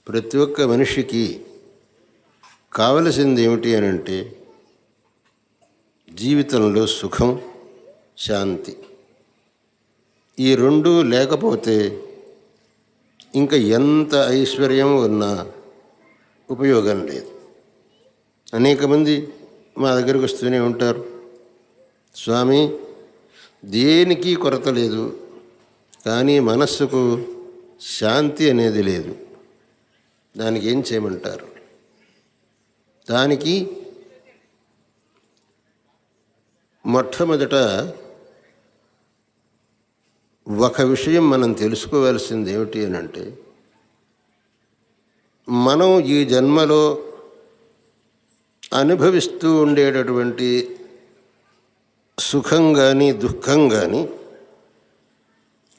ప్రతి ఒక్క మనిషికి కావలసింది ఏమిటి అని అంటే జీవితంలో సుఖం, శాంతి. ఈ రెండూ లేకపోతే ఇంకా ఎంత ఐశ్వర్యం ఉన్నా ఉపయోగం లేదు. అనేక మంది మా దగ్గరకు వస్తూనే ఉంటారు, స్వామి దేనికి కొరత లేదు, కానీ మనస్సుకు శాంతి అనేది లేదు. దానికి ఏం చేయమంటారు? దానికి మొట్టమొదట ఒక విషయం మనం తెలుసుకోవాల్సింది ఏమిటి అని అంటే, మనం ఈ జన్మలో అనుభవిస్తూ ఉండేటటువంటి సుఖం కానీ దుఃఖం కానీ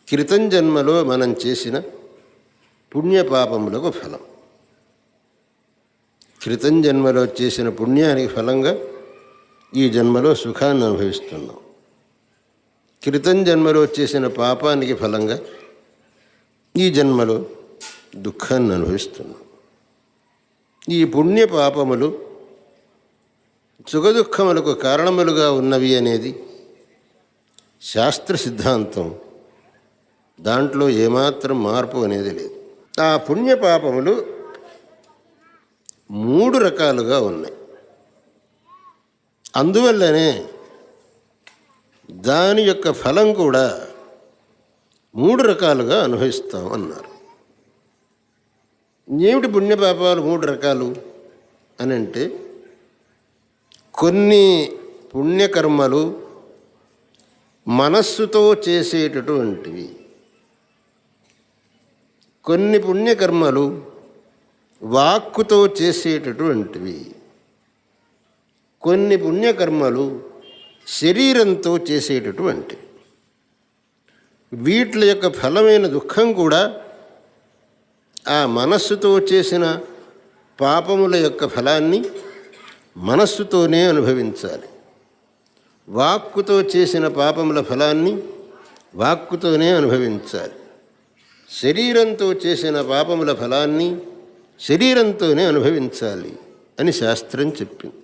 క్రితం జన్మలో మనం చేసిన పుణ్యపాపములకు ఫలం. క్రితం జన్మలో చేసిన పుణ్యానికి ఫలంగా ఈ జన్మలో సుఖాన్ని అనుభవిస్తున్నాం. క్రితం జన్మలో చేసిన పాపానికి ఫలంగా ఈ జన్మలో దుఃఖాన్ని అనుభవిస్తున్నాం. ఈ పుణ్యపాపములు సుఖదుఖములకు కారణములుగా ఉన్నవి అనేది శాస్త్ర సిద్ధాంతం. దాంట్లో ఏమాత్రం మార్పు అనేది లేదు. ఆ పుణ్యపాపములు 3 రకాలుగా ఉన్నాయి. అందువల్లనే దాని యొక్క ఫలం కూడా 3 రకాలుగా అనుభవిస్తాం అన్నారు. ఏమిటి పుణ్యపాపాలు 3 రకాలు అని అంటే, కొన్ని పుణ్యకర్మలు మనస్సుతో చేసేటటువంటివి, కొన్ని పుణ్యకర్మలు వాక్కుతో చేసేటటువంటివి, కొన్ని పుణ్యకర్మలు శరీరంతో చేసేటటువంటివి. వీటి యొక్క ఫలమైన దుఃఖం కూడా ఆ మనస్సుతో చేసిన పాపముల యొక్క ఫలాన్ని మనస్సుతోనే అనుభవించాలి. వాక్కుతో చేసిన పాపముల ఫలాన్ని వాక్కుతోనే అనుభవించాలి. శరీరంతో చేసిన పాపముల ఫలాన్ని శరీరంతోనే అనుభవించాలి అని శాస్త్రం చెప్పింది.